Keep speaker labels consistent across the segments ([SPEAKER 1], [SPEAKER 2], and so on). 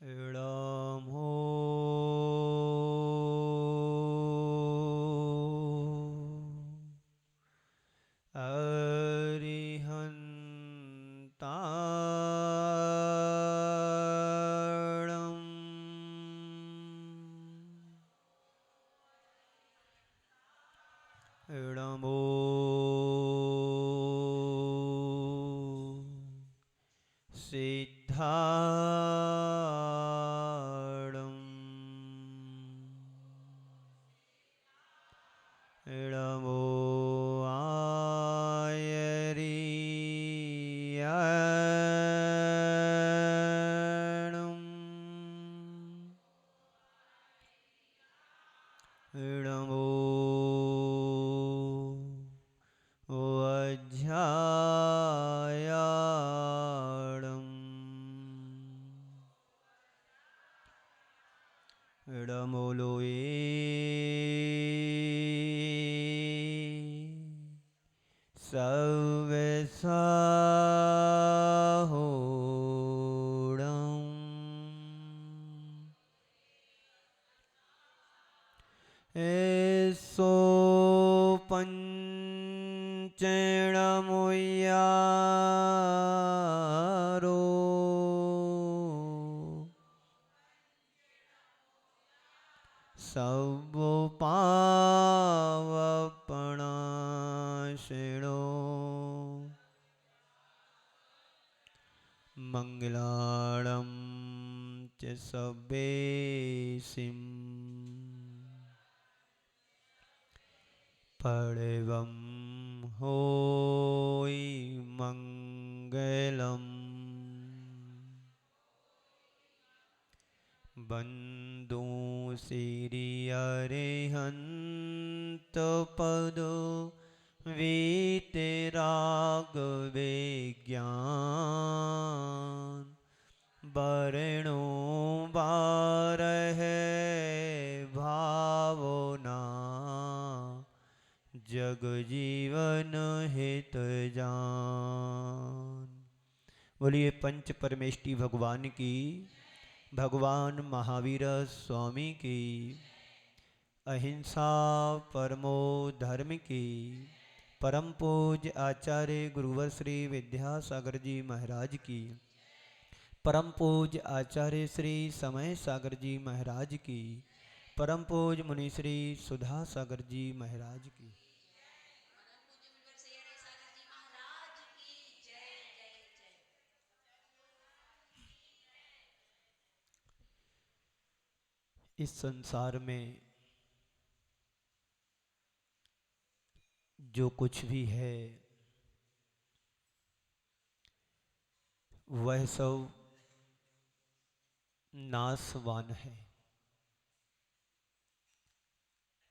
[SPEAKER 1] इळमो अरिहन्ताणम् इळमो सिद्धाणम् इळमो आयरियाणम् इळमो वज्झायाणम् इळमोलोये सव्यसाहोणम् एसो पंचेणमुयारो सवपावपणाशिणो मंगलाणं च सब्बेसिं पड़वं होय मंगलम् बंदो श्री अरिहंत पद वीतराग विज्ञान बरणो बारह भावना जग जीवन हित जान। बोलिए पंच परमेष्टि भगवान की, भगवान महावीर स्वामी की, अहिंसा परमो धर्म की, परम पूज्य आचार्य गुरुवर श्री विद्यासागर जी महाराज की, परम पूज्य आचार्य श्री समय सागर जी महाराज की, परम पूज्य मुनि श्री सुधा सागर जी महाराज की। इस संसार में जो कुछ भी है वह सब नाशवान है।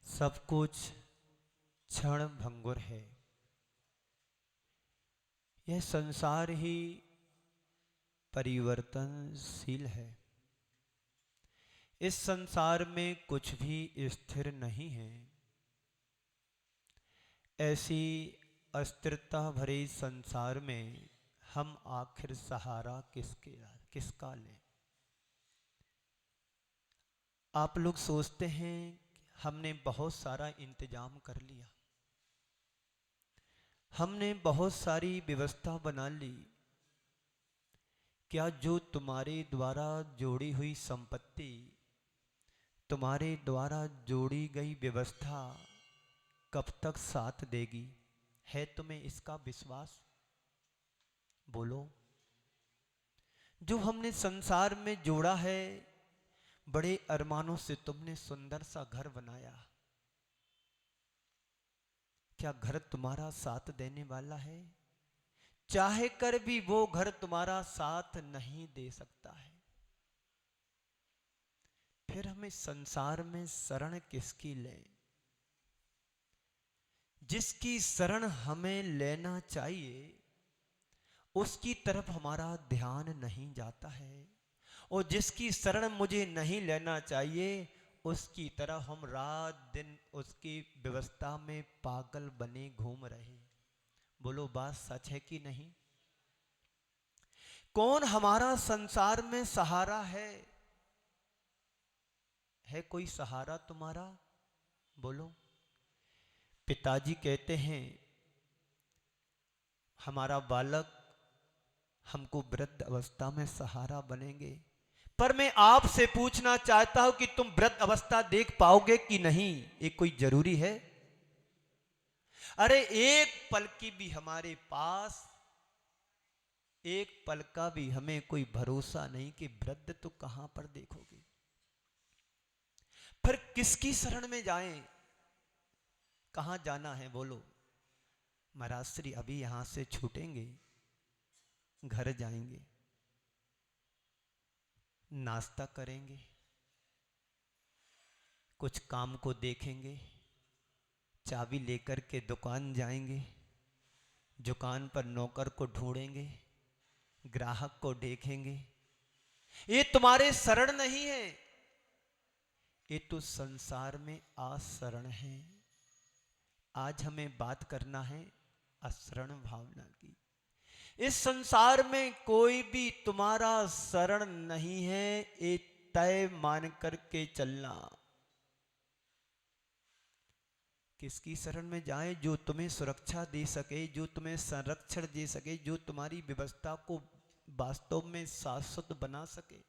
[SPEAKER 1] सब कुछ क्षण भंगुर है। यह संसार ही परिवर्तनशील है। इस संसार में कुछ भी स्थिर नहीं है। ऐसी अस्थिरता भरे संसार में हम आखिर सहारा किसका लें? आप लोग सोचते हैं हमने बहुत सारा इंतजाम कर लिया, हमने बहुत सारी व्यवस्था बना ली। क्या जो तुम्हारे द्वारा जोड़ी हुई संपत्ति, तुम्हारे द्वारा जोड़ी गई व्यवस्था कब तक साथ देगी? है तुम्हें इसका विश्वास? बोलो। जो हमने संसार में जोड़ा है, बड़े अरमानों से तुमने सुंदर सा घर बनाया, क्या घर तुम्हारा साथ देने वाला है? चाहे कर भी वो घर तुम्हारा साथ नहीं दे सकता है। फिर हमें संसार में शरण किसकी लें? जिसकी शरण हमें लेना चाहिए उसकी तरफ हमारा ध्यान नहीं जाता है, और जिसकी शरण मुझे नहीं लेना चाहिए उसकी तरफ हम रात दिन उसकी व्यवस्था में पागल बने घूम रहे। बोलो बात सच है कि नहीं? कौन हमारा संसार में सहारा है? है कोई सहारा तुम्हारा? बोलो। पिताजी कहते हैं हमारा बालक हमको वृद्ध अवस्था में सहारा बनेंगे, पर मैं आपसे पूछना चाहता हूं कि तुम वृद्ध अवस्था देख पाओगे कि नहीं, ये कोई जरूरी है? अरे एक पल की भी हमारे पास, एक पल का भी हमें कोई भरोसा नहीं कि वृद्ध तो कहां पर देखोगे। फिर किसकी शरण में जाएं? कहां जाना है बोलो? महाराज श्री अभी यहां से छूटेंगे, घर जाएंगे, नाश्ता करेंगे, कुछ काम को देखेंगे, चाबी लेकर के दुकान जाएंगे, दुकान पर नौकर को ढूंढेंगे, ग्राहक को देखेंगे। ये तुम्हारे शरण नहीं है, ये तो संसार में आशरण है। आज हमें बात करना है अशरण भावना की। इस संसार में कोई भी तुम्हारा शरण नहीं है, ये तय मान करके चलना। किसकी शरण में जाए? जो तुम्हें सुरक्षा दे सके, जो तुम्हें संरक्षण दे सके, जो तुम्हारी व्यवस्था को वास्तव में शाश्वत बना सके।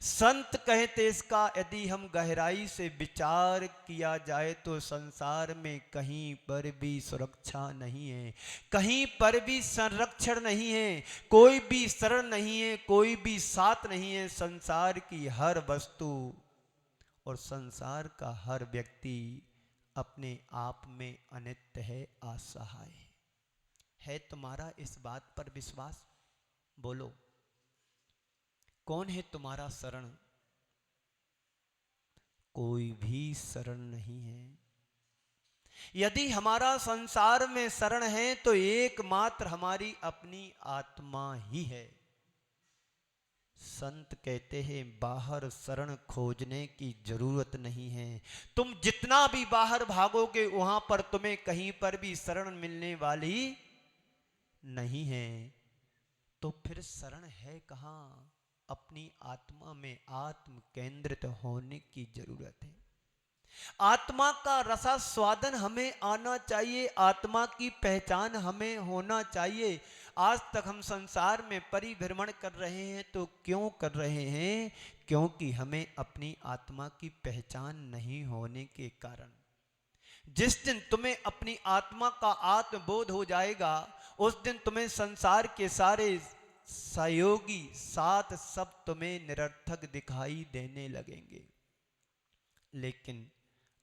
[SPEAKER 1] संत कहते इसका यदि हम गहराई से विचार किया जाए तो संसार में कहीं पर भी सुरक्षा नहीं है, कहीं पर भी संरक्षण नहीं है, कोई भी शरण नहीं है, कोई भी साथ नहीं है। संसार की हर वस्तु और संसार का हर व्यक्ति अपने आप में अनित्य है, असहाय है। तुम्हारा इस बात पर विश्वास? बोलो, कौन है तुम्हारा शरण? कोई भी शरण नहीं है। यदि हमारा संसार में शरण है तो एकमात्र हमारी अपनी आत्मा ही है। संत कहते हैं बाहर शरण खोजने की जरूरत नहीं है। तुम जितना भी बाहर भागोगे वहां पर तुम्हें कहीं पर भी शरण मिलने वाली नहीं है। तो फिर शरण है कहां? अपनी आत्मा में आत्म केंद्रित होने की जरूरत है। आत्मा का रसास्वादन हमें आना चाहिए, आत्मा की पहचान हमें होना चाहिए। आज तक हम संसार में परिभ्रमण कर रहे हैं तो क्यों कर रहे हैं? क्योंकि हमें अपनी आत्मा की पहचान नहीं होने के कारण। जिस दिन तुम्हें अपनी आत्मा का आत्मबोध हो जाएगा उस दिन तुम्हें संसार के सारे सहयोगी साथ सब तुम्हें निरर्थक दिखाई देने लगेंगे। लेकिन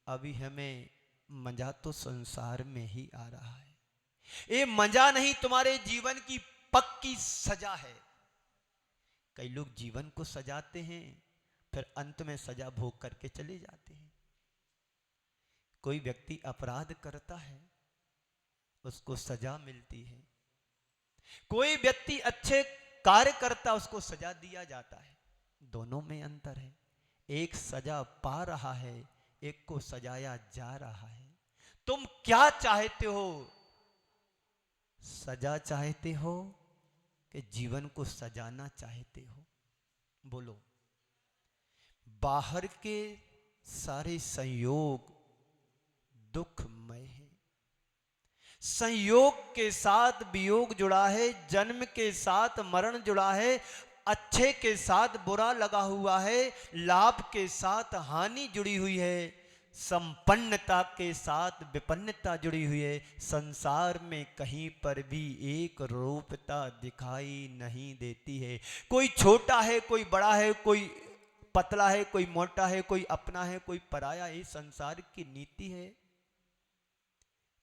[SPEAKER 1] अभी हमें मजा तो संसार में ही आ रहा है। ये मजा नहीं, तुम्हारे जीवन की पक्की सजा है। कई लोग जीवन को सजाते हैं फिर अंत में सजा भोग करके चले जाते हैं। कोई व्यक्ति अपराध करता है उसको सजा मिलती है, कोई व्यक्ति अच्छे कार्य करता उसको सजा दिया जाता है। दोनों में अंतर है। एक सजा पा रहा है, एक को सजाया जा रहा है। तुम क्या चाहते हो? सजा चाहते हो कि जीवन को सजाना चाहते हो? बोलो। बाहर के सारे संयोग दुखमय है। संयोग के साथ वियोग जुड़ा है, जन्म के साथ मरण जुड़ा है, अच्छे के साथ बुरा लगा हुआ है, लाभ के साथ हानि जुड़ी हुई है, संपन्नता के साथ विपन्नता जुड़ी हुई है। संसार में कहीं पर भी एक रूपता दिखाई नहीं देती है। कोई छोटा है, कोई बड़ा है, कोई पतला है, कोई मोटा है, कोई अपना है, कोई पराया है। संसार की नीति है।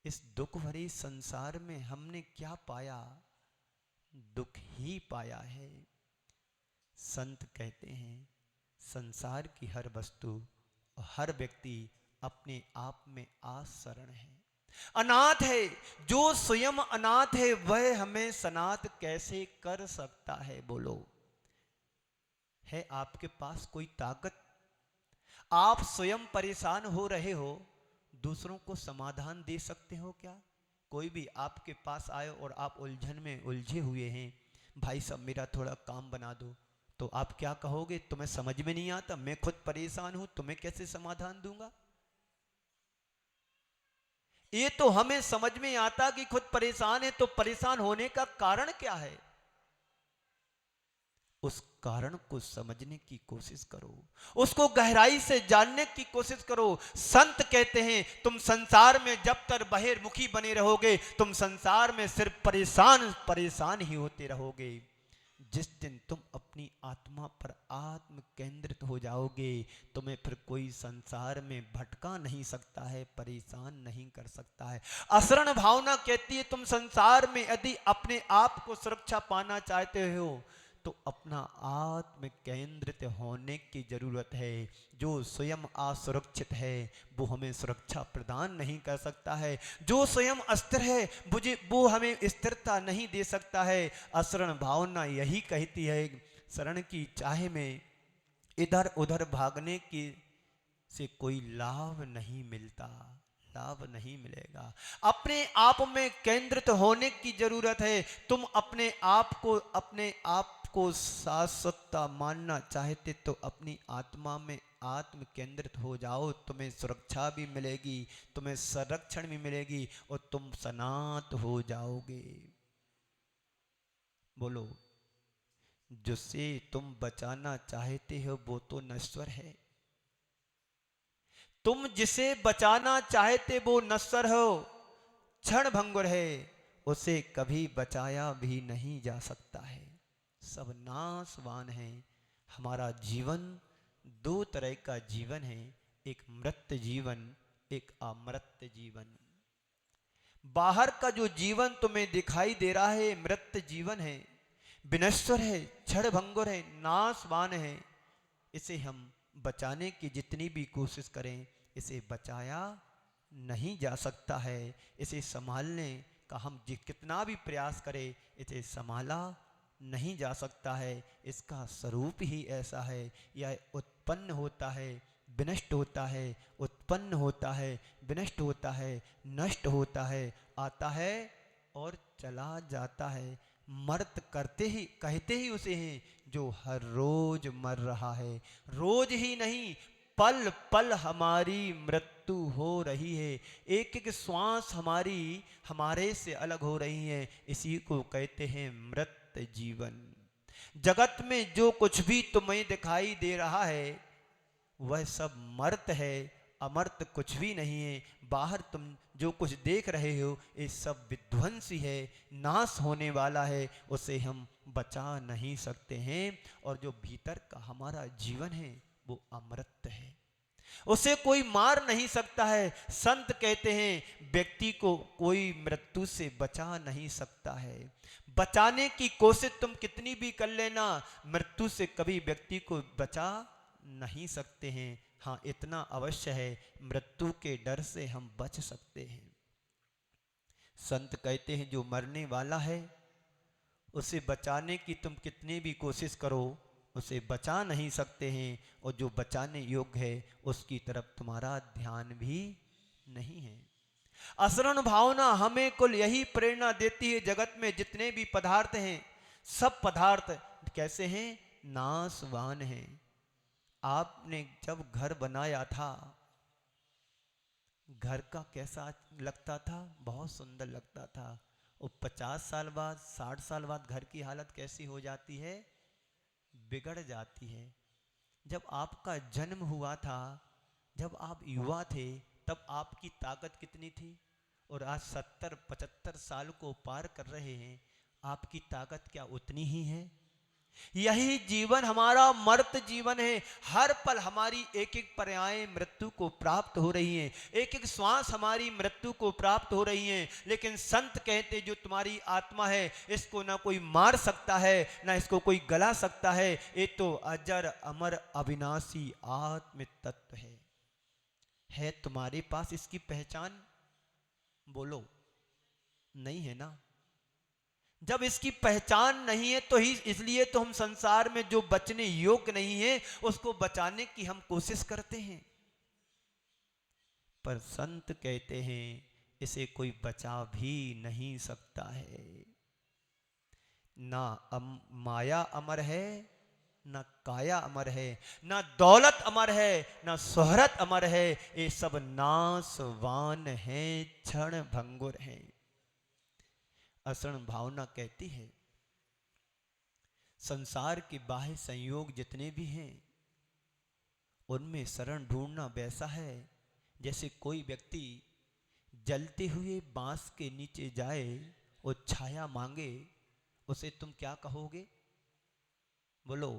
[SPEAKER 1] इस दुख भरे संसार में हमने क्या पाया? दुख ही पाया है। संत कहते हैं संसार की हर वस्तु और हर व्यक्ति अपने आप में आशरण है, अनाथ है। जो स्वयं अनाथ है वह हमें सनाथ कैसे कर सकता है? बोलो। है आपके पास कोई ताकत? आप स्वयं परेशान हो रहे हो, दूसरों को समाधान दे सकते हो क्या? कोई भी आपके पास आए और आप उलझन में उलझे हुए हैं, भाई साहब मेरा थोड़ा काम बना दो, तो आप क्या कहोगे, तुम्हें समझ में नहीं आता, मैं खुद परेशान हूं, तुम्हें कैसे समाधान दूंगा। ये तो हमें समझ में आता कि खुद परेशान है, तो परेशान होने का कारण क्या है, उस कारण को समझने की कोशिश करो, उसको गहराई से जानने की कोशिश करो। संत कहते हैं तुम संसार में जब तक बहिर्मुखी बने रहोगे, तुम संसार में सिर्फ परेशान परेशान ही होते रहोगे। जिस दिन तुम अपनी आत्मा पर आत्म केंद्रित हो जाओगे, तुम्हें फिर कोई संसार में भटका नहीं सकता है, परेशान नहीं कर सकता है। असरण भावना कहती है तुम संसार में यदि अपने आप को सुरक्षा पाना चाहते हो तो अपना आत्म केंद्रित होने की जरूरत है। जो स्वयं असुरक्षित है वो हमें सुरक्षा प्रदान नहीं कर सकता है, जो स्वयं अस्थिर है वो हमें स्थिरता नहीं दे सकता है। असरण भावना यही कहती है, शरण की चाह में इधर उधर भागने की से कोई लाभ नहीं मिलता, लाभ नहीं मिलेगा। अपने आप में केंद्रित होने की जरूरत है। तुम अपने आप को शाश्वतता मानना चाहते तो अपनी आत्मा में आत्म केंद्रित हो जाओ, तुम्हें सुरक्षा भी मिलेगी, तुम्हें संरक्षण भी मिलेगी और तुम सनात हो जाओगे। बोलो, जिसे तुम बचाना चाहते हो वो तो नश्वर है, तुम जिसे बचाना चाहते वो नश्वर हो, क्षण भंगुर है, उसे कभी बचाया भी नहीं जा सकता है। सब नाशवान है। हमारा जीवन दो तरह का जीवन है, एक मृत जीवन, एक अमृत जीवन। बाहर का जो जीवन तुम्हें दिखाई दे रहा है मृत जीवन है, विनश्वर है, क्षण भंगुर है, नाशवान है। इसे हम बचाने की जितनी भी कोशिश करें इसे बचाया नहीं जा सकता है। इसे संभालने का हम कितना भी प्रयास करें इसे संभाला नहीं जा सकता है। इसका स्वरूप ही ऐसा है, यह उत्पन्न होता है, विनष्ट होता है, उत्पन्न होता है, विनष्ट होता है, नष्ट होता है, आता है और चला जाता है। मर्त करते ही कहते ही उसे हैं जो हर रोज मर रहा है। रोज ही नहीं, पल पल हमारी मृत्यु हो रही है, एक एक श्वास हमारी हमारे से अलग हो रही है। इसी को कहते हैं मृत जीवन। जगत में जो कुछ भी तुम्हें दिखाई दे रहा है वह सब मर्त है, अमर्त कुछ भी नहीं है। बाहर तुम जो कुछ देख रहे हो ये सब विध्वंसी है, नाश होने वाला है, उसे हम बचा नहीं सकते हैं। और जो भीतर का हमारा जीवन है वो अमृत है, उसे कोई मार नहीं सकता है। संत कहते हैं व्यक्ति को कोई मृत्यु से बचा नहीं सकता है। बचाने की कोशिश तुम कितनी भी कर लेना, मृत्यु से कभी व्यक्ति को बचा नहीं सकते हैं। हाँ, इतना अवश्य है, मृत्यु के डर से हम बच सकते हैं। संत कहते हैं जो मरने वाला है उसे बचाने की तुम कितनी भी कोशिश करो उसे बचा नहीं सकते हैं, और जो बचाने योग्य है उसकी तरफ तुम्हारा ध्यान भी नहीं है। असरण भावना हमें कुल यही प्रेरणा देती है। जगत में जितने भी पदार्थ हैं सब पदार्थ कैसे हैं, नाशवान हैं। आपने जब घर बनाया था घर का कैसा लगता था, बहुत सुंदर लगता था। और 50 साल बाद 60 साल बाद घर की हालत कैसी हो जाती है, बिगड़ जाती है। जब आपका जन्म हुआ था, जब आप युवा थे, तब आपकी ताकत कितनी थी, और आज 70-75 साल को पार कर रहे हैं, आपकी ताकत क्या उतनी ही है? यही जीवन हमारा मर्त जीवन है। हर पल हमारी एक एक पर्याय मृत्यु को प्राप्त हो रही हैं, एक एक श्वास हमारी मृत्यु को प्राप्त हो रही हैं। लेकिन संत कहते जो तुम्हारी आत्मा है इसको ना कोई मार सकता है ना इसको कोई गला सकता है, ये तो अजर अमर अविनाशी आत्म तत्व है तुम्हारे पास इसकी पहचान? बोलो, नहीं है ना। जब इसकी पहचान नहीं है तो ही इसलिए तो हम संसार में जो बचने योग्य नहीं है उसको बचाने की हम कोशिश करते हैं। पर संत कहते हैं इसे कोई बचा भी नहीं सकता है। ना माया अमर है ना काया अमर है, ना दौलत अमर है, ना शोहरत अमर है, ये सब नाशवान है, क्षण भंगुर है। असरण भावना कहती है संसार के बाह्य संयोग जितने भी हैं उनमें शरण ढूंढना वैसा है जैसे कोई व्यक्ति जलते हुए बांस के नीचे जाए और छाया मांगे, उसे तुम क्या कहोगे? बोलो,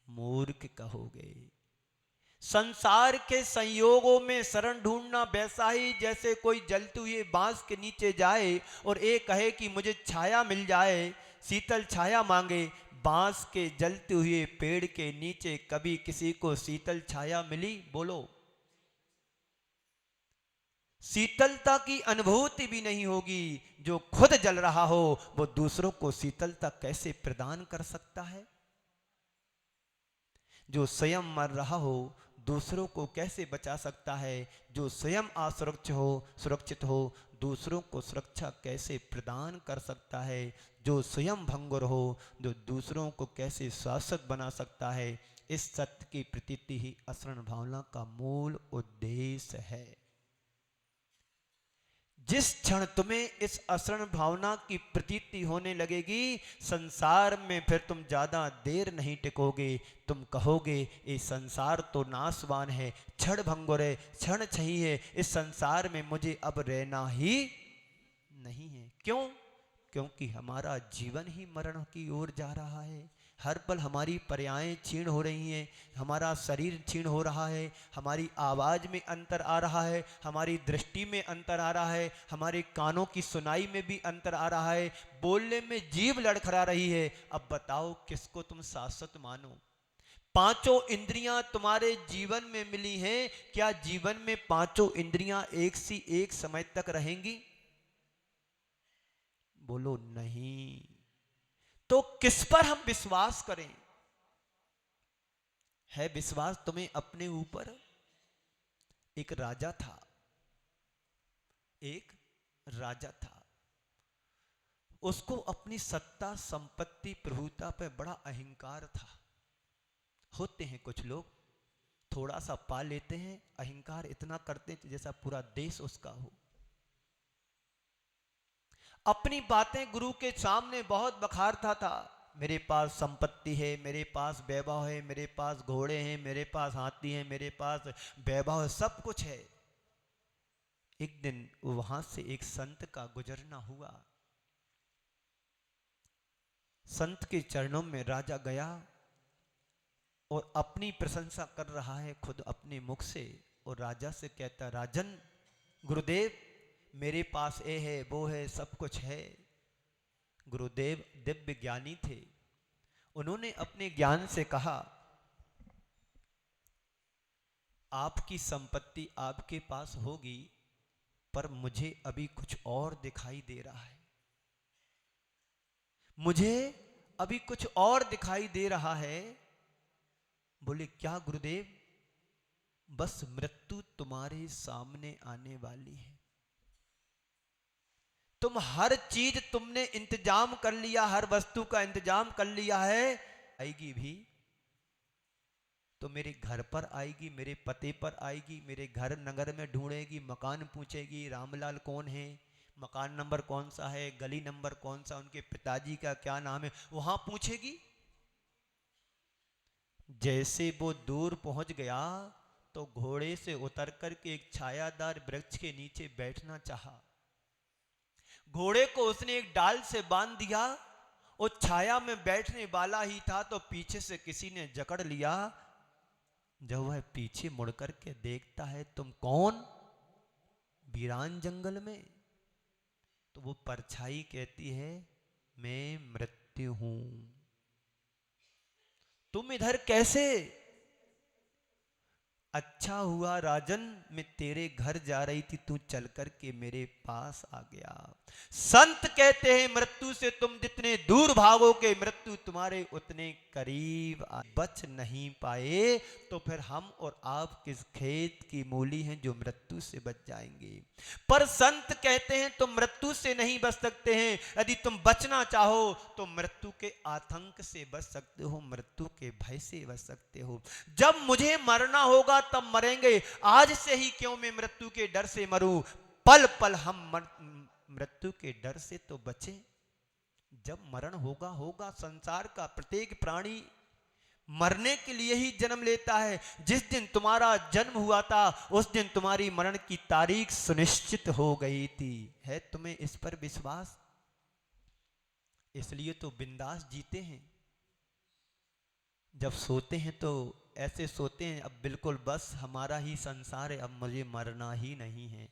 [SPEAKER 1] मूर्ख कहोगे। संसार के संयोगों में शरण ढूंढना वैसा ही जैसे कोई जलते हुए बांस के नीचे जाए और एक कहे कि मुझे छाया मिल जाए, शीतल छाया मांगे। बांस के जलते हुए पेड़ के नीचे कभी किसी को शीतल छाया मिली? बोलो, शीतलता की अनुभूति भी नहीं होगी। जो खुद जल रहा हो वो दूसरों को शीतलता कैसे प्रदान कर सकता है? जो स्वयं मर रहा हो दूसरों को कैसे बचा सकता है? जो स्वयं सुरक्षित हो दूसरों को सुरक्षा कैसे प्रदान कर सकता है? जो स्वयं भंगुर हो जो दूसरों को कैसे शाश्वत बना सकता है? इस सत्य की प्रतीति ही असरण भावना का मूल उद्देश्य है। जिस क्षण तुम्हें इस असरण भावना की प्रतीति होने लगेगी, संसार में फिर तुम ज्यादा देर नहीं टिकोगे। तुम कहोगे ये संसार तो नाशवान है, क्षण भंगुर है, क्षण छही है, इस संसार में मुझे अब रहना ही नहीं है। क्यों? क्योंकि हमारा जीवन ही मरण की ओर जा रहा है। हर पल हमारी पर्यायें क्षीण हो रही हैं, हमारा शरीर क्षीण हो रहा है, हमारी आवाज़ में अंतर आ रहा है, हमारी दृष्टि में अंतर आ रहा है, हमारे कानों की सुनाई में भी अंतर आ रहा है, बोलने में जीभ लड़खड़ा रही है। अब बताओ किसको तुम शाश्वत मानो? पांचों इंद्रियां तुम्हारे जीवन में मिली हैं, क्या जीवन में पांचों इंद्रियां एक सी एक समय तक रहेंगी? बोलो नहीं। तो किस पर हम विश्वास करें? है विश्वास तुम्हें अपने ऊपर? एक राजा था, एक राजा था, उसको अपनी सत्ता संपत्ति प्रभुता पर बड़ा अहंकार था। होते हैं कुछ लोग थोड़ा सा पा लेते हैं, अहंकार इतना करते हैं जैसा पूरा देश उसका हो। अपनी बातें गुरु के सामने बहुत बखारता था। मेरे पास संपत्ति है, मेरे पास वैभव है, मेरे पास घोड़े हैं, मेरे पास हाथी हैं, मेरे पास वैभव है, सब कुछ है। एक दिन वहां से एक संत का गुजरना हुआ। संत के चरणों में राजा गया और अपनी प्रशंसा कर रहा है खुद अपने मुख से, और राजा से कहता, राजन, गुरुदेव, मेरे पास ये है वो है, सब कुछ है। गुरुदेव दिव्य ज्ञानी थे। उन्होंने अपने ज्ञान से कहा, आपकी संपत्ति आपके पास होगी, पर मुझे अभी कुछ और दिखाई दे रहा है। मुझे अभी कुछ और दिखाई दे रहा है। बोले, क्या गुरुदेव? बस मृत्यु तुम्हारे सामने आने वाली है। तुम हर चीज तुमने इंतजाम कर लिया, हर वस्तु का इंतजाम कर लिया है, आएगी भी तो मेरे घर पर आएगी, मेरे पते पर आएगी, मेरे घर नगर में ढूंढेगी, मकान पूछेगी, रामलाल कौन है, मकान नंबर कौन सा है, गली नंबर कौन सा, उनके पिताजी का क्या नाम है, वहां पूछेगी। जैसे वो दूर पहुंच गया तो घोड़े से उतर करके एक छायादार वृक्ष के नीचे बैठना चाहा। घोड़े को उसने एक डाल से बांध दिया, और छाया में बैठने वाला ही था तो पीछे से किसी ने जकड़ लिया। जब वह पीछे मुड़ करके देखता है, तुम कौन? वीरान जंगल में। तो वो परछाई कहती है, मैं मृत्यु हूं। तुम इधर कैसे? अच्छा हुआ राजन, मैं तेरे घर जा रही थी, तू चल कर के मेरे पास आ गया। संत कहते हैं मृत्यु से तुम जितने दूर भागोगे, मृत्यु तुम्हारे उतने करीब बच नहीं पाए, तो फिर हम और आप किस खेत की मूली हैं जो मृत्यु से बच जाएंगे। पर संत कहते हैं तुम मृत्यु से नहीं बच सकते हैं, यदि तुम बचना चाहो तो मृत्यु के आतंक से बच सकते हो, मृत्यु के भय से बच सकते हो। जब मुझे मरना होगा तब मरेंगे, आज से ही क्यों मैं मृत्यु के डर से मरूं। पल पल हम मृत्यु के डर से तो बचे। जब मरण होगा होगा। संसार का प्रत्येक प्राणी मरने के लिए ही जन्म लेता है। जिस दिन तुम्हारा जन्म हुआ था उस दिन तुम्हारी मरण की तारीख सुनिश्चित हो गई थी। है तुम्हें इस पर विश्वास? इसलिए तो बिंदास जीते हैं। जब सोते हैं तो ऐसे सोते हैं, अब बिल्कुल बस हमारा ही संसार है, अब मुझे मरना ही नहीं है।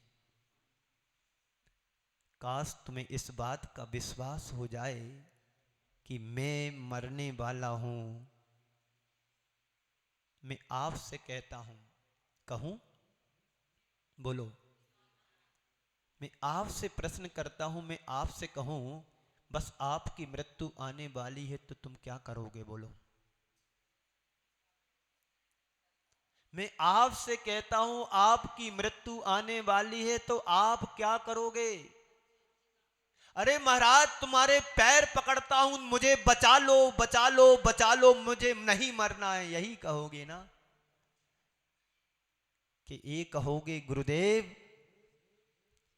[SPEAKER 1] काश तुम्हें इस बात का विश्वास हो जाए कि मैं मरने वाला हूं। मैं आपसे कहता हूं, कहूं? बोलो। मैं आपसे प्रश्न करता हूं, मैं आपसे कहूं बस आपकी मृत्यु आने वाली है तो तुम क्या करोगे? बोलो। मैं आपसे कहता हूं आपकी मृत्यु आने वाली है तो आप क्या करोगे? अरे महाराज तुम्हारे पैर पकड़ता हूं, मुझे बचा लो बचा लो बचा लो, मुझे नहीं मरना है, यही कहोगे ना? कि ये कहोगे गुरुदेव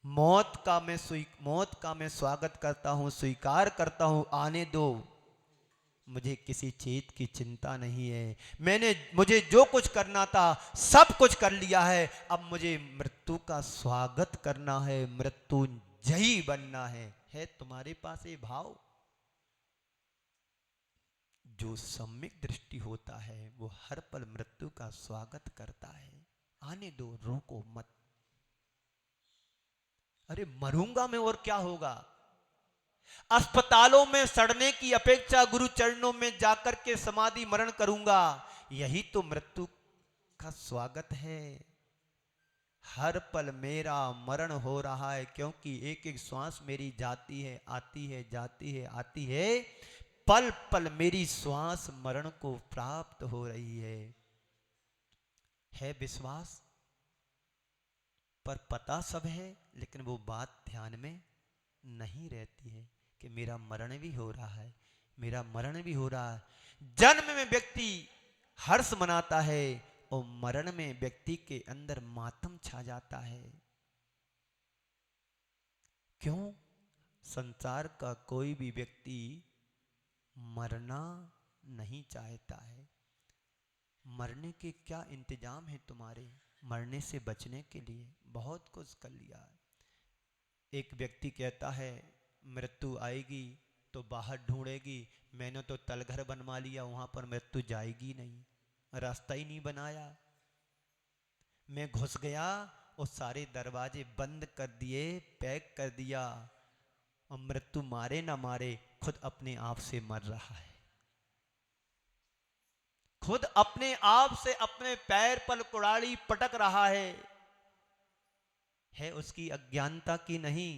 [SPEAKER 1] मौत का मैं स्वागत करता हूं, स्वीकार करता हूं, आने दो, मुझे किसी चीज की चिंता नहीं है, मुझे जो कुछ करना था सब कुछ कर लिया है, अब मुझे मृत्यु का स्वागत करना है, मृत्युंजयी बनना है तुम्हारे पास ये भाव? जो सम्यक दृष्टि होता है वो हर पल मृत्यु का स्वागत करता है। आने दो, रोको मत। अरे मरूंगा मैं और क्या होगा? अस्पतालों में सड़ने की अपेक्षा गुरु चरणों में जाकर के समाधि मरण करूंगा, यही तो मृत्यु का स्वागत है। हर पल मेरा मरण हो रहा है, क्योंकि एक एक श्वास मेरी जाती है आती है जाती है आती है, पल पल मेरी श्वास मरण को प्राप्त हो रही है विश्वास? पर पता सब है, लेकिन वो बात ध्यान में नहीं रहती है कि मेरा मरण भी हो रहा है, मेरा मरण भी हो रहा है। जन्म में व्यक्ति हर्ष मनाता है और मरण में व्यक्ति के अंदर मातम छा जाता है। क्यों? संसार का कोई भी व्यक्ति मरना नहीं चाहता है। मरने के क्या इंतजाम है तुम्हारे? मरने से बचने के लिए बहुत कुछ कर लिया है। एक व्यक्ति कहता है मृत्यु आएगी तो बाहर ढूंढेगी, मैंने तो तलघर बनवा लिया, वहां पर मृत्यु जाएगी नहीं, रास्ता ही नहीं बनाया। मैं घुस गया और सारे दरवाजे बंद कर दिए, पैक कर दिया, और मृत्यु मारे ना मारे खुद अपने आप से मर रहा है। खुद अपने आप से अपने पैर पर कुड़ाली पटक रहा है उसकी अज्ञानता की नहीं।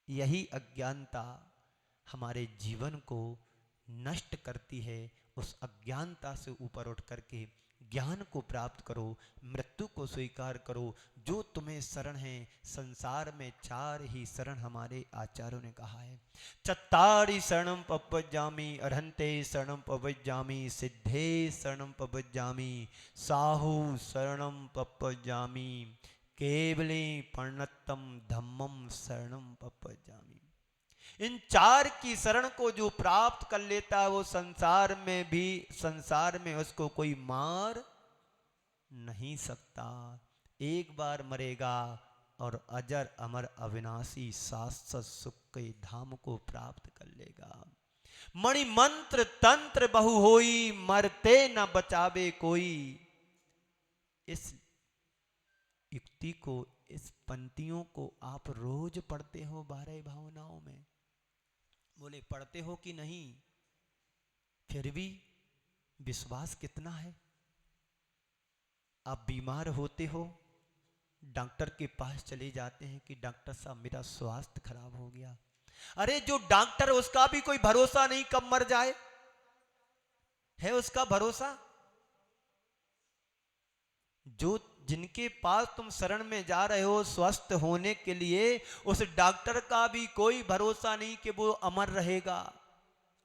[SPEAKER 1] यही अज्ञानता हमारे जीवन को नष्ट करती है। उस अज्ञानता से ऊपर उठ करके ज्ञान को प्राप्त करो, मृत्यु को स्वीकार करो। जो तुम्हें शरण है, संसार में 4 ही शरण हमारे आचार्यों ने कहा है। चत्तारि शरणं पवज्जामि, अर्हन्ते शरणं पवज्जामि, सिद्धे शरणं पवज्जामि, साहु शरणं पवज्जामि, केवले प्रणतम धम्मम शरणं पवज्जामि। इन 4 की शरण को जो प्राप्त कर लेता है वो संसार में उसको कोई मार नहीं सकता। एक बार मरेगा और अजर अमर अविनाशी शाश्वत सुख के धाम को प्राप्त कर लेगा। मणि मंत्र तंत्र बहु होई, मरते न बचावे कोई। इस युक्ति को, इस पंक्तियों को आप रोज पढ़ते हो 12 भावनाओं में? बोले पढ़ते हो कि नहीं? फिर भी विश्वास कितना है? आप बीमार होते हो, डॉक्टर के पास चले जाते हैं कि डॉक्टर साहब मेरा स्वास्थ्य खराब हो गया। अरे जो डॉक्टर है उसका भी कोई भरोसा नहीं कब मर जाए, है उसका भरोसा? जो जिनके पास तुम शरण में जा रहे हो स्वस्थ होने के लिए, उस डॉक्टर का भी कोई भरोसा नहीं कि वो अमर रहेगा।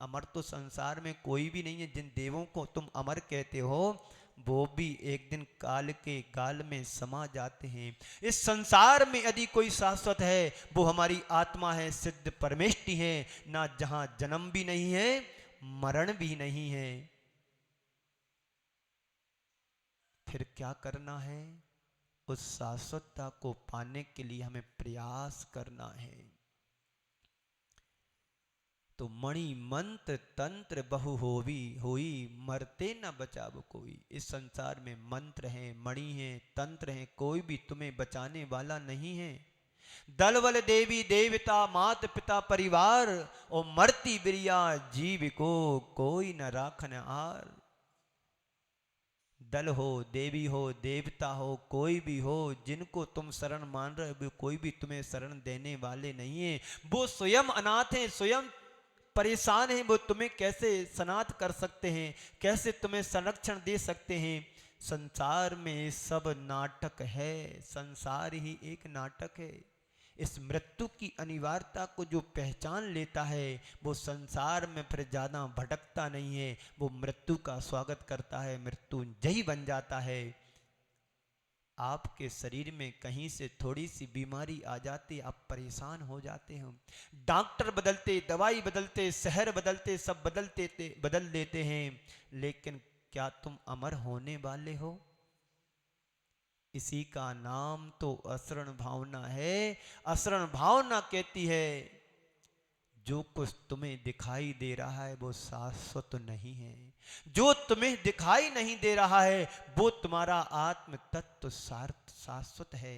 [SPEAKER 1] अमर तो संसार में कोई भी नहीं है। जिन देवों को तुम अमर कहते हो वो भी एक दिन काल के गाल में समा जाते हैं। इस संसार में यदि कोई शाश्वत है वो हमारी आत्मा है, सिद्ध परमेष्टि है, ना जहां जन्म भी नहीं है मरण भी नहीं है। फिर क्या करना है? उस शाश्वतता को पाने के लिए हमें प्रयास करना है। तो मणि मंत्र तंत्र बहु होवी होई, मरते न बचाव कोई। इस संसार में मंत्र हैं, मणि हैं, तंत्र हैं, कोई भी तुम्हें बचाने वाला नहीं है। दलवल देवी देवता मात पिता परिवार, और मरती बिरिया जीव को कोई न राखन आर। दल हो, देवी हो, देवता हो, कोई भी हो, जिनको तुम शरण मान रहे हो कोई भी तुम्हें शरण देने वाले नहीं है। वो स्वयं अनाथ हैं, स्वयं परेशान हैं। वो तुम्हें कैसे सनाथ कर सकते हैं, कैसे तुम्हें संरक्षण दे सकते हैं? संसार में सब नाटक है, संसार ही एक नाटक है। इस मृत्यु की अनिवार्यता को जो पहचान लेता है वो संसार में फिर ज़्यादा भटकता नहीं है, वो मृत्यु का स्वागत करता है, मृत्युंजयी बन जाता है। आपके शरीर में कहीं से थोड़ी सी बीमारी आ जाती, आप परेशान हो जाते हो। डॉक्टर बदलते, दवाई बदलते, शहर बदलते, सब बदल देते हैं, लेकिन क्या तुम अमर होने वाले हो? इसी का नाम तो असरण भावना है। असरण भावना कहती है जो कुछ तुम्हें दिखाई दे रहा है वो शाश्वत नहीं है। जो तुम्हें दिखाई नहीं दे रहा है वो तुम्हारा आत्म तत्व शाश्वत है।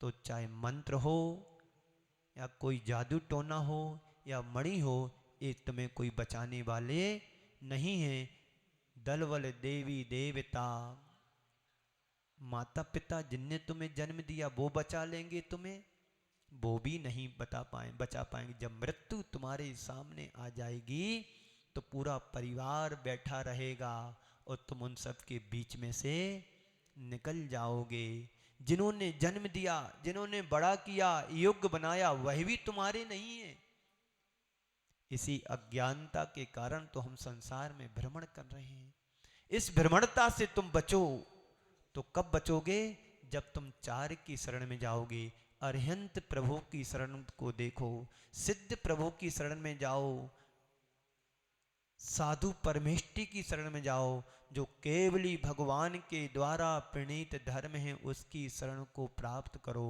[SPEAKER 1] तो चाहे मंत्र हो या कोई जादू टोना हो या मणि हो, ये तुम्हें कोई बचाने वाले नहीं है। दलवल देवी देवता माता पिता जिनने तुम्हें जन्म दिया वो बचा लेंगे तुम्हें? वो भी नहीं बचा पाएंगे। जब मृत्यु तुम्हारे सामने आ जाएगी तो पूरा परिवार बैठा रहेगा और तुम उन सब के बीच में से निकल जाओगे। जिन्होंने जन्म दिया, जिन्होंने बड़ा किया, योग्य बनाया, वह भी तुम्हारे नहीं है। इसी अज्ञानता के कारण तो हम संसार में भ्रमण कर रहे हैं। इस भ्रमणता से तुम बचो। तो कब बचोगे? जब तुम चार की शरण में जाओगे। अरहंत प्रभु की शरण को देखो, सिद्ध प्रभु की शरण में जाओ, साधु परमेष्टि की शरण में जाओ। जो केवली भगवान के द्वारा प्रणीत धर्म है उसकी शरण को प्राप्त करो।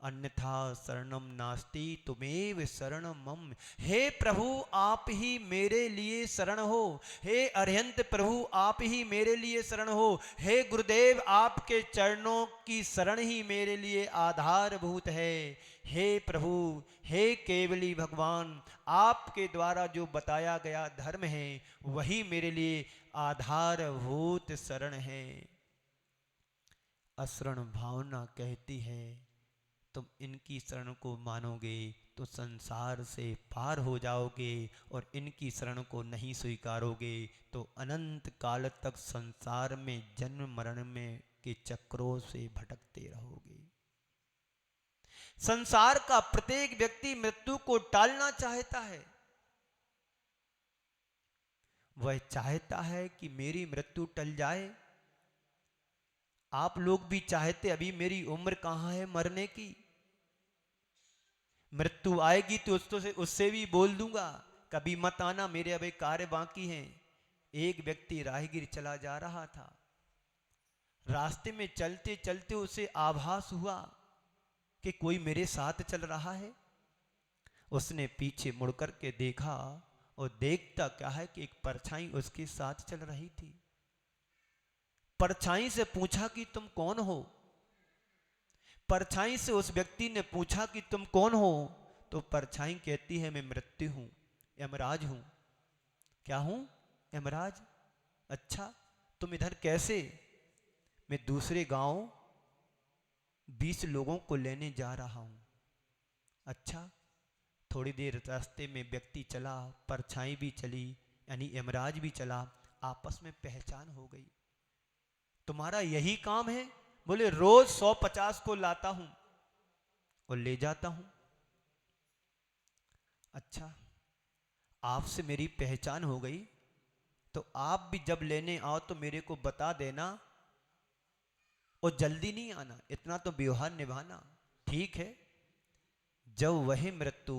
[SPEAKER 1] अन्यथा शरणम नास्ति तुमेव शरणम मम। हे प्रभु आप ही मेरे लिए शरण हो। हे अरहंत प्रभु आप ही मेरे लिए शरण हो। हे गुरुदेव आपके चरणों की शरण ही मेरे लिए आधारभूत है। हे प्रभु, हे केवली भगवान, आपके द्वारा जो बताया गया धर्म है वही मेरे लिए आधारभूत शरण है। असरण भावना कहती है तुम इनकी शरण को मानोगे तो संसार से पार हो जाओगे, और इनकी शरण को नहीं स्वीकारोगे तो अनंत काल तक संसार में जन्म मरण में के चक्रों से भटकते रहोगे। संसार का प्रत्येक व्यक्ति मृत्यु को टालना चाहता है। वह चाहता है कि मेरी मृत्यु टल जाए। आप लोग भी चाहते, अभी मेरी उम्र कहां है मरने की, मृत्यु आएगी तो उससे भी बोल दूंगा कभी मत आना, मेरे अभी कार्य बाकी हैं। एक व्यक्ति राहगीर चला जा रहा था, रास्ते में चलते चलते उसे आभास हुआ कि कोई मेरे साथ चल रहा है। उसने पीछे मुड़कर के देखा और देखता क्या है कि एक परछाई उसके साथ चल रही थी। परछाई से पूछा कि तुम कौन हो? परछाई से उस व्यक्ति ने पूछा कि तुम कौन हो? तो परछाई कहती है मैं मृत्यु हूं, यमराज हूं। क्या हूं? यमराज। अच्छा तुम इधर कैसे? मैं दूसरे गांव 20 लोगों को लेने जा रहा हूं। अच्छा, थोड़ी देर रास्ते में व्यक्ति चला, परछाई भी चली, यानी यमराज भी चला, आपस में पहचान हो गई। तुम्हारा यही काम है? बोले रोज 150 को लाता हूं और ले जाता हूं। अच्छा, आपसे मेरी पहचान हो गई, तो आप भी जब लेने आओ तो मेरे को बता देना, और जल्दी नहीं आना, इतना तो व्यवहार निभाना। ठीक है। जब वही मृत्यु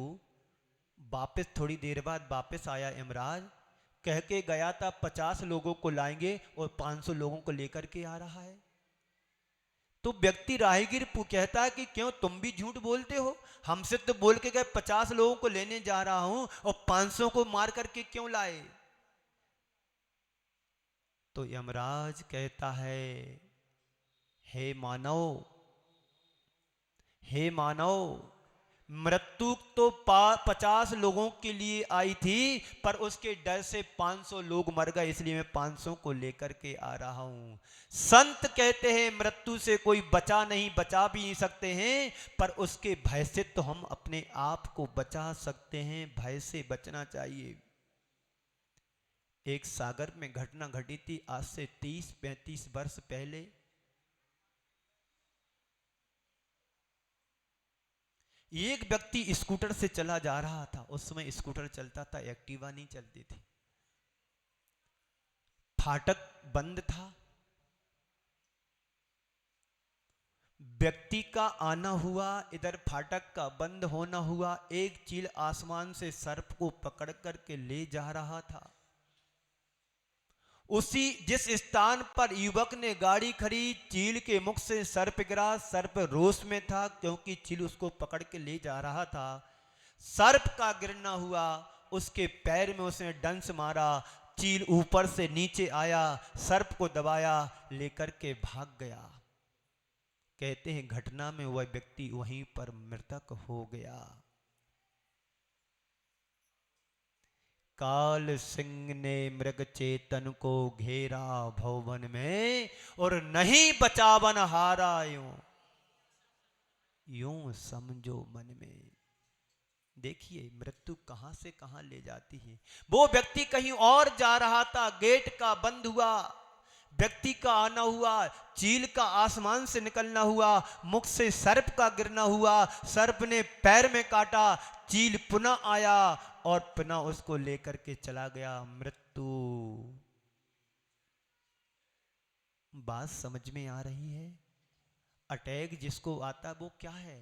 [SPEAKER 1] वापस थोड़ी देर बाद वापस आया, यमराज कह के गया था 50 लोगों को लाएंगे और 500 लोगों को लेकर के आ रहा है। तो व्यक्ति राहगीर कहता है कि क्यों तुम भी झूठ बोलते हो? हमसे तो बोल के गए 50 लोगों को लेने जा रहा हूं और 500 को मार करके क्यों लाए? तो यमराज कहता है, हे मानव, हे मानव, मृत्यु तो 50 लोगों के लिए आई थी, पर उसके डर से 500 लोग मर गए, इसलिए मैं 500 को लेकर के आ रहा हूं। संत कहते हैं मृत्यु से कोई बचा नहीं, बचा भी नहीं सकते हैं, पर उसके भय से तो हम अपने आप को बचा सकते हैं। भय से बचना चाहिए। एक सागर में घटना घटी थी आज से 30-35 वर्ष पहले। एक व्यक्ति स्कूटर से चला जा रहा था। उस समय स्कूटर चलता था, एक्टिवा नहीं चलती थी। फाटक बंद था, व्यक्ति का आना हुआ, इधर फाटक का बंद होना हुआ। एक चील आसमान से सर्प को पकड़ करके ले जा रहा था। उसी जिस स्थान पर युवक ने गाड़ी खड़ी, चील के मुख से सर्प गिरा। सर्प रोष में था क्योंकि चील उसको पकड़ के ले जा रहा था। सर्प का गिरना हुआ, उसके पैर में उसने डंस मारा, चील ऊपर से नीचे आया, सर्प को दबाया, लेकर के भाग गया। कहते हैं घटना में वह व्यक्ति वहीं पर मृतक हो गया। काल सिंह ने मृग चेतन को घेरा भवन में, और नहीं बचावन हारा यूं, यूं समझो मन में। देखिए मृत्यु कहां से कहां ले जाती है। वो व्यक्ति कहीं और जा रहा था, गेट का बंद हुआ, व्यक्ति का आना हुआ, चील का आसमान से निकलना हुआ, मुख से सर्प का गिरना हुआ, सर्प ने पैर में काटा, चील पुनः आया और पुनः उसको लेकर के चला गया। मृत्यु। बात समझ में आ रही है? अटैक जिसको आता वो क्या है?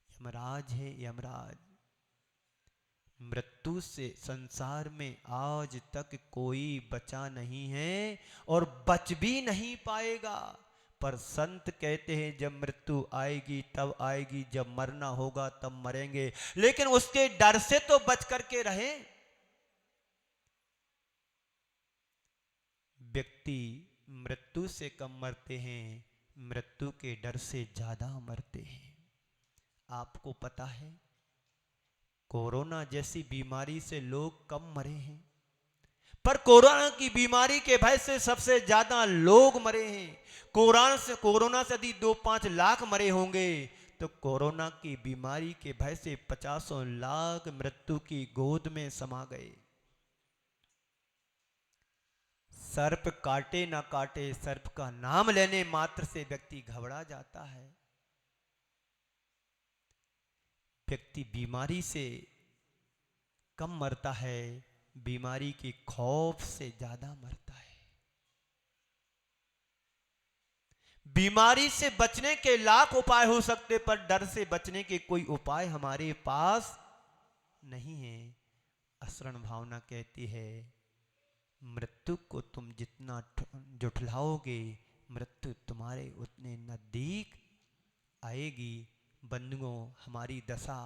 [SPEAKER 1] यमराज है, यमराज। मृत्यु से संसार में आज तक कोई बचा नहीं है और बच भी नहीं पाएगा। पर संत कहते हैं जब मृत्यु आएगी तब आएगी, जब मरना होगा तब मरेंगे, लेकिन उसके डर से तो बच करके रहे। व्यक्ति मृत्यु से कम मरते हैं, मृत्यु के डर से ज्यादा मरते हैं। आपको पता है कोरोना जैसी बीमारी से लोग कम मरे हैं, पर कोरोना की बीमारी के भय से सबसे ज्यादा लोग मरे हैं। कोरोना से यदि 2-5 लाख मरे होंगे, तो कोरोना की बीमारी के भय से 50 लाख मृत्यु की गोद में समा गए। सर्प काटे ना काटे, सर्प का नाम लेने मात्र से व्यक्ति घबरा जाता है। व्यक्ति बीमारी से कम मरता है, बीमारी के खौफ से ज्यादा मरता है। बीमारी से बचने के लाख उपाय हो सकते, पर डर से बचने के कोई उपाय हमारे पास नहीं है। असरण भावना कहती है मृत्यु को तुम जितना जुठलाओगे, मृत्यु तुम्हारे उतने नजदीक आएगी। बंधुओं, हमारी दशा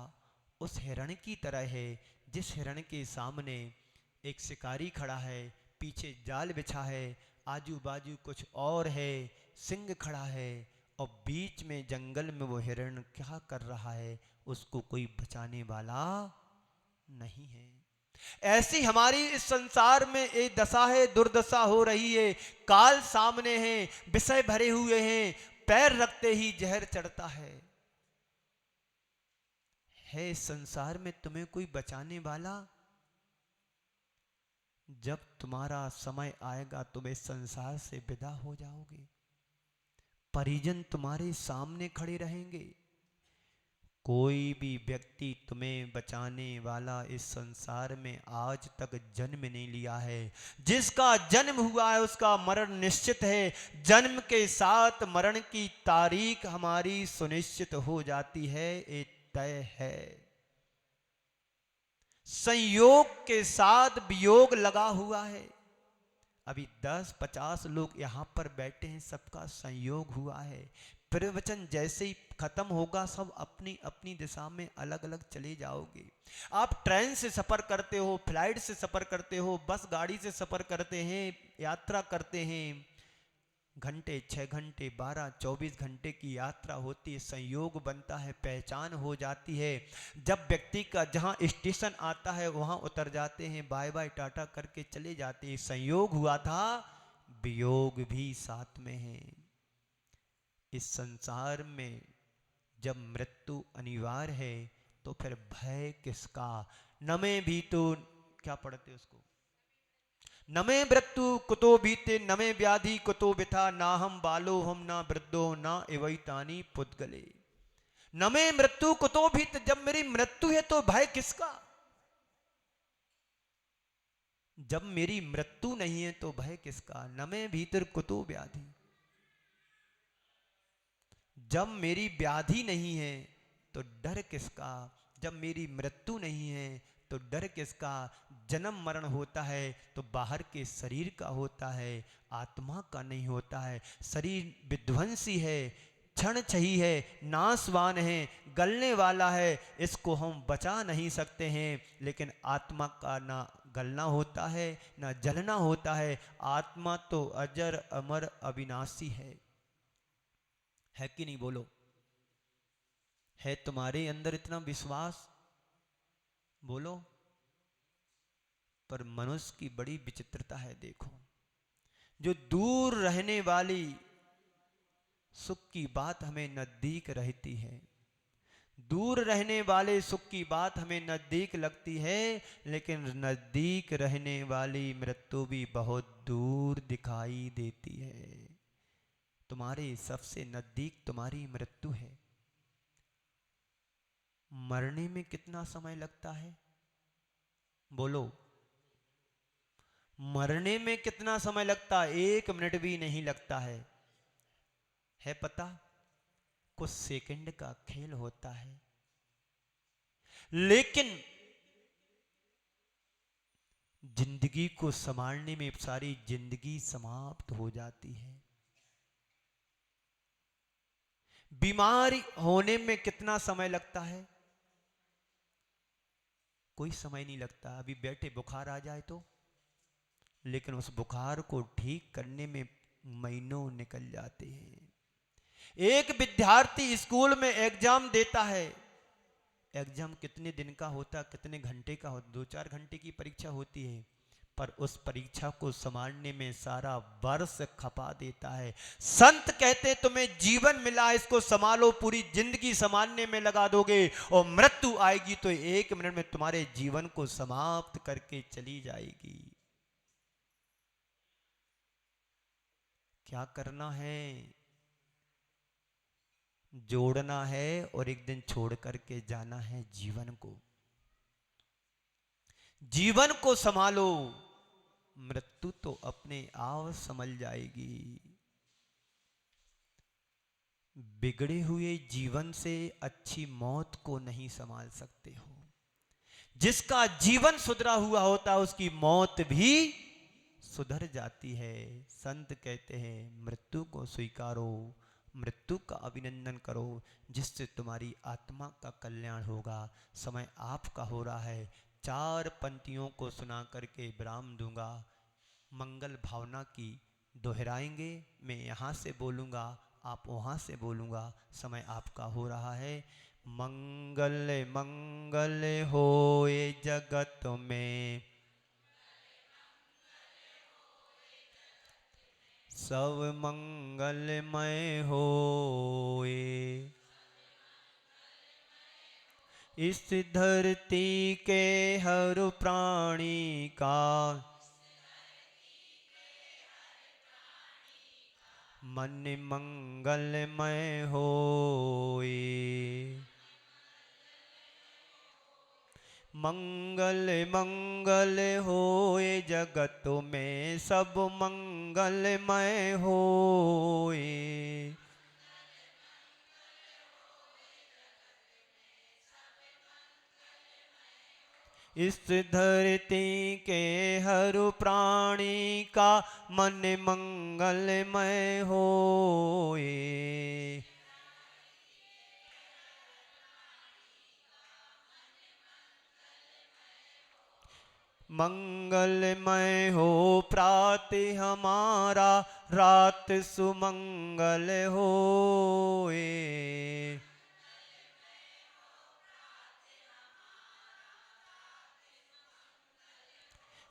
[SPEAKER 1] उस हिरण की तरह है, जिस हिरण के सामने एक शिकारी खड़ा है, पीछे जाल बिछा है, आजू बाजू कुछ और है, सिंह खड़ा है, और बीच में जंगल में वो हिरण क्या कर रहा है, उसको कोई बचाने वाला नहीं है। ऐसी हमारी इस संसार में एक दशा है, दुर्दशा हो रही है। काल सामने है, विषय भरे हुए हैं, पैर रखते ही जहर चढ़ता है इस संसार में तुम्हें कोई बचाने वाला? जब तुम्हारा समय आएगा तुम इस संसार से विदा हो जाओगे, परिजन तुम्हारे सामने खड़े रहेंगे। कोई भी व्यक्ति तुम्हें बचाने वाला इस संसार में आज तक जन्म नहीं लिया है। जिसका जन्म हुआ है उसका मरण निश्चित है। जन्म के साथ मरण की तारीख हमारी सुनिश्चित हो जाती है, ये तय है। संयोग के साथ वियोग लगा हुआ है। अभी 10-50 लोग यहां पर बैठे हैं, सबका संयोग हुआ है। प्रवचन जैसे ही खत्म होगा सब अपनी अपनी दिशा में अलग अलग चले जाओगे। आप ट्रेन से सफर करते हो, फ्लाइट से सफर करते हो, बस गाड़ी से सफर करते हैं, यात्रा करते हैं। घंटे 6 घंटे 12-24 घंटे की यात्रा होती है, संयोग बनता है, पहचान हो जाती है। जब व्यक्ति का जहां स्टेशन आता है वहां उतर जाते हैं, बाय बाय टाटा करके चले जाते हैं। संयोग हुआ था, वियोग भी साथ में है। इस संसार में जब मृत्यु अनिवार्य है तो फिर भय किसका? नमे भी तो क्या पढ़ते उसको, नमे मृत्यु कुतो भीते, नमे व्याधि कुतो विथा, ना हम बालो हम ना वृद्धो ना एवैतानी पुद्गले। नमे मृत्यु कुतो भीत, जब मेरी मृत्यु है तो भय किसका? जब मेरी मृत्यु नहीं है तो भय किसका? नमे भीतर कुतो व्याधि, जब मेरी व्याधि नहीं है तो डर किसका? जब मेरी मृत्यु नहीं है तो डर किसका? जन्म मरण होता है तो बाहर के शरीर का होता है, आत्मा का नहीं होता है। शरीर विध्वंसी है, क्षण छही है, नाशवान है, गलने वाला है, इसको हम बचा नहीं सकते हैं। लेकिन आत्मा का ना गलना होता है ना जलना होता है। आत्मा तो अजर अमर अविनाशी है कि नहीं? बोलो, है तुम्हारे अंदर इतना विश्वास? बोलो। पर मनुष्य की बड़ी विचित्रता है। देखो, जो दूर रहने वाली सुख की बात हमें नजदीक रहती है, दूर रहने वाले सुख की बात हमें नजदीक लगती है, लेकिन नजदीक रहने वाली मृत्यु भी बहुत दूर दिखाई देती है। तुम्हारे सबसे नजदीक तुम्हारी मृत्यु है। मरने में कितना समय लगता है? बोलो, मरने में कितना समय लगता है? 1 मिनट भी नहीं लगता है पता? कुछ सेकंड का खेल होता है। लेकिन जिंदगी को संभालने में सारी जिंदगी समाप्त हो जाती है। बीमारी होने में कितना समय लगता है? कोई समय नहीं लगता। अभी बैठे बुखार आ जाए तो, लेकिन उस बुखार को ठीक करने में महीनों निकल जाते हैं। एक विद्यार्थी स्कूल में एग्जाम देता है। एग्जाम कितने दिन का होता, कितने घंटे का होता? 2-4 घंटे की परीक्षा होती है, पर उस परीक्षा को संभालने में सारा वर्ष खपा देता है। संत कहते तुम्हें जीवन मिला, इसको संभालो, पूरी जिंदगी संभालने में लगा दोगे और मृत्यु आएगी तो 1 मिनट में तुम्हारे जीवन को समाप्त करके चली जाएगी। क्या करना है? जोड़ना है और एक दिन छोड़ करके जाना है जीवन को। जीवन को संभालो, मृत्यु तो अपने आप संभल जाएगी। बिगड़े हुए जीवन से अच्छी मौत को नहीं संभाल सकते हो। जिसका जीवन सुधरा हुआ होता है उसकी मौत भी सुधर जाती है। संत कहते हैं मृत्यु को स्वीकारो, मृत्यु का अभिनंदन करो, जिससे तुम्हारी आत्मा का कल्याण होगा। समय आपका हो रहा है। 4 पंक्तियों को सुना करके विराम दूंगा। मंगल भावना की दोहराएंगे। मैं यहाँ से बोलूँगा, आप वहाँ से बोलूँगा। समय आपका हो रहा है। मंगल मंगल होए जगत में, सब मंगलमय होए। इस धरती के हर प्राणी का मन मंगलमय होए। मंगल मंगल होए जगत में, सब मंगलमय होए। इस धरती के हर प्राणी का मन मंगलमय होए। मंगलमय हो प्रातः हमारा, रात सुमंगल होए।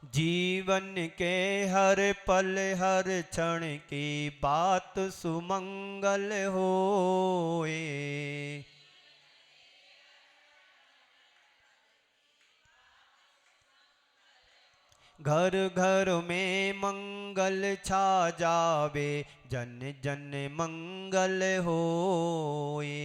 [SPEAKER 1] जीवन के हर पल हर क्षण की बात सुमंगल होए। घर घर में मंगल छा जावे, जन जन मंगल होए।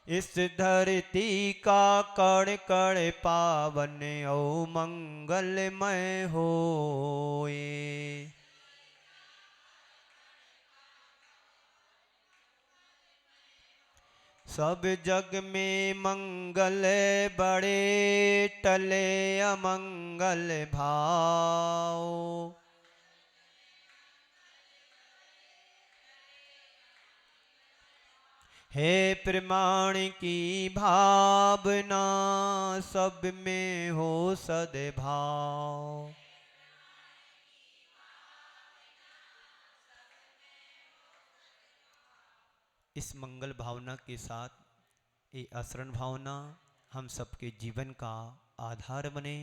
[SPEAKER 1] इस धरती का कण कण पावन ओ मंगलमय होए। सब जग में मंगल बड़े, टले अमंगल भाव। हे प्रमाण की भावना, सब में हो सद्भाव। इस मंगल भावना के साथ ये आचरण भावना हम सबके जीवन का आधार बने।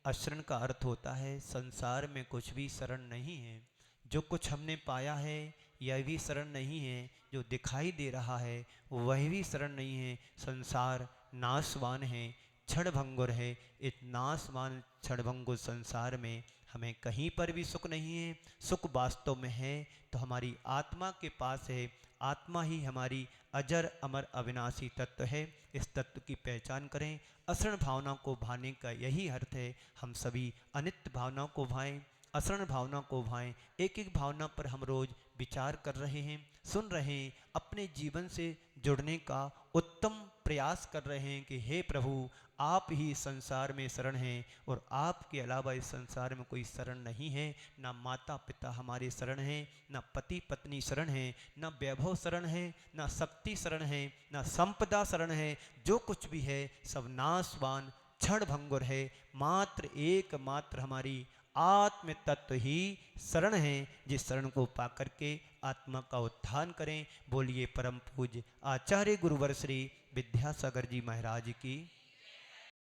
[SPEAKER 1] आचरण का अर्थ होता है संसार में कुछ भी शरण नहीं है। जो कुछ हमने पाया है यह भी शरण नहीं है। जो दिखाई दे रहा है वह भी शरण नहीं है। संसार नाशवान है, क्षणभंगुर है। इस नाशवान क्षणभंगुर संसार में हमें कहीं पर भी सुख नहीं है। सुख वास्तव में है तो हमारी आत्मा के पास है। आत्मा ही हमारी अजर अमर अविनाशी तत्व है। इस तत्व की पहचान करें। असरण भावना को भाने का यही अर्थ है। हम सभी अनित्य भावना को भाएं, असरण भावना को भाएं। एक एक भावना पर हम रोज विचार कर रहे हैं, सुन रहे हैं, अपने जीवन से जुड़ने का उत्तम प्रयास कर रहे हैं कि हे प्रभु आप ही संसार में शरण हैं और आपके अलावा इस संसार में कोई शरण नहीं है। ना माता पिता हमारे शरण हैं, ना पति पत्नी शरण हैं, ना वैभव शरण है, ना शक्ति शरण है, ना संपदा शरण है। जो कुछ भी है सब नाशवान क्षणभंगुर है। मात्र एकमात्र हमारी आत्म तत्व ही शरण है। जिस शरण को पाकर के आत्मा का उत्थान करें। बोलिए परम पूज्य आचार्य गुरुवर श्री विद्यासागर जी महाराज की।